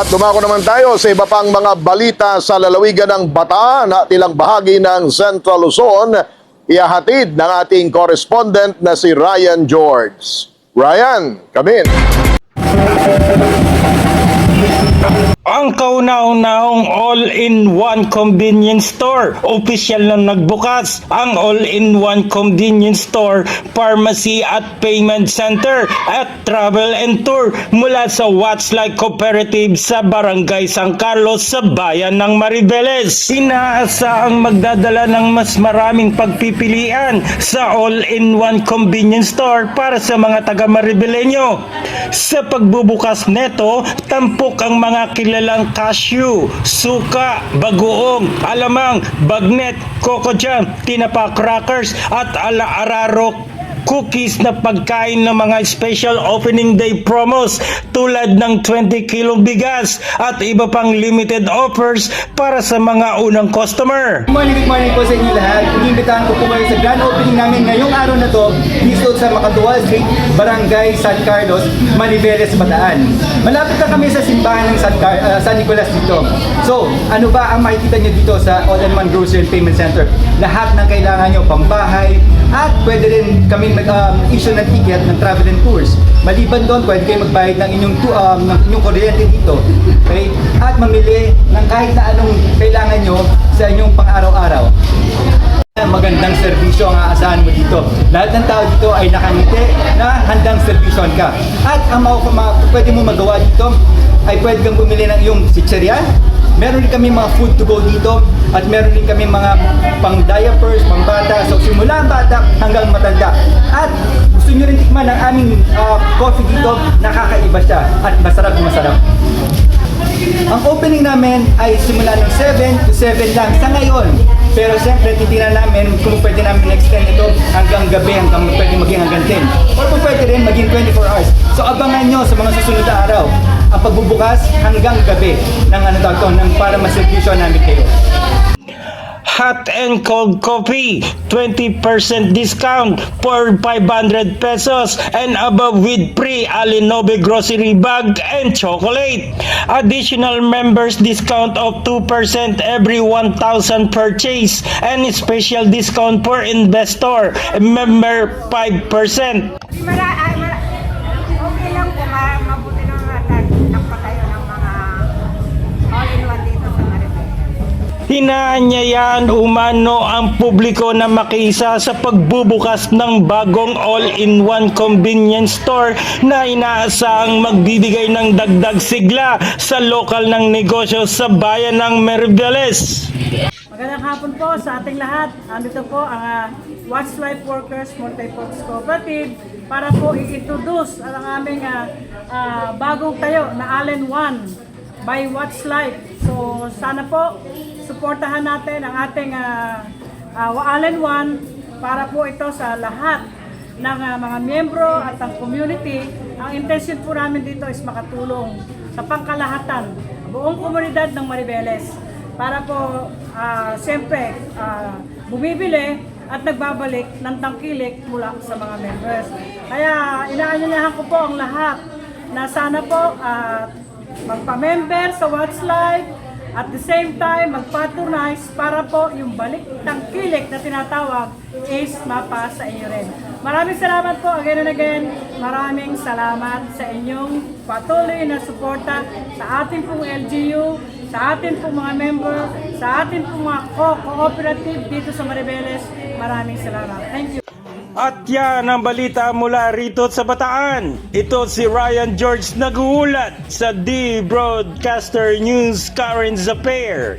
At dumako naman tayo sa iba pang mga balita sa lalawigan ng Bataan at ilang bahagi ng Central Luzon. Ihahatid ng ating correspondent na si Ryan George. Ryan, come in. Ang kauna-unahong all-in-one convenience store. Opisyal na nagbukas ang all-in-one convenience store, pharmacy at payment center at travel and tour mula sa What's Like Cooperative sa Barangay San Carlos sa bayan ng Maribeles. Inaasahang magdadala ng mas maraming pagpipilian sa all-in-one convenience store para sa mga taga-Maribelenyo. Sa pagbubukas neto, tampok ang mga kilalang cashew, suka, bagoong, alamang, bagnet, coco jam, tinapa crackers at ala-araro cookies na pagkain ng mga special opening day promos tulad ng 20 kilong bigas at iba pang limited offers para sa mga unang customer. Good morning po sa inyo lahat. Inimbitahan ko po kayo sa grand opening namin ngayong araw na to dito sa Makatuwal Street, Barangay San Carlos, Maribeles, Bataan. Malapit na kami sa simbahan ng San Nicolas dito. So, ano ba ang makikita nyo dito sa All-in-One Grocery and Payment Center? Lahat ng kailangan nyo, pambahay, at pwede rin kami mag-issue ng ticket ng travel and tours. Maliban doon, pwede kayo magbayad ng inyong kuryente dito. Okay? At mamili ng kahit na anong kailangan nyo sa inyong pang-araw-araw. Magandang serbisyo ang aasahan mo dito. Lahat ng tao dito ay nakangiti na handang serbisyon ka. At ang pwede mo magawa dito ay pwede kang bumili ng iyong chicheria. Meron din kami mga food to go dito at meron din kami mga pang diapers, pang bata. So simula ang bata hanggang matanda. At gusto nyo rin tikman ang aming coffee dito, nakakaiba siya at masarap. Ang opening namin ay simula ng 7 to 7 lang sa ngayon. Pero siyempre titingnan namin kung pwede namin extend ito hanggang gabi, hanggang pwede maging hanggang 10. Or kung pwede rin maging 24 hours. So abangan nyo sa mga susunod na araw ang pagbubukas hanggang gabi ng para maservisyo namin kayo. Hot and cold coffee, 20% discount for 500 pesos and above with free Alinobe grocery bag and chocolate. Additional members discount of 2% every 1,000 purchase and special discount for investor member 5%. Okay lang po, mabuti na nagpatayo ng mga all-in-one dito sa Maribeles. Hinaanyayaan umano ang publiko na makiisa sa pagbubukas ng bagong all-in-one convenience store na inaasahang magbibigay ng dagdag sigla sa lokal ng negosyo sa bayan ng Maribeles. Magandang hapon po sa ating lahat. Andito po ang What's Life Workers Multipurpose Cooperative para po i-introduce ang aming bagong tayo na all-in-one by What's Life. So sana po suportahan natin ang ating all-in-one para po ito sa lahat ng mga miyembro at ang community. Ang intention po namin dito is makatulong sa pangkalahatan, buong komunidad ng Maribeles para po siyempre bumibili at nagbabalik ng tangkilik mula sa mga members. Kaya inaanyayahan ko po ang lahat na sana po magpa-member sa What's Life. At the same time, mag-patronize para po yung balik tangkilik na tinatawag is mapa sa inyo rin. Maraming salamat po again and again. Maraming salamat sa inyong patuloy na suporta sa ating pong LGU, sa ating pong mga member, sa ating pong mga cooperative dito sa Maribeles. Maraming salamat. Thank you. At yan ang balita mula rito sa Bataan. Ito si Ryan George nag-uulat sa The Broadcaster News Current Affair.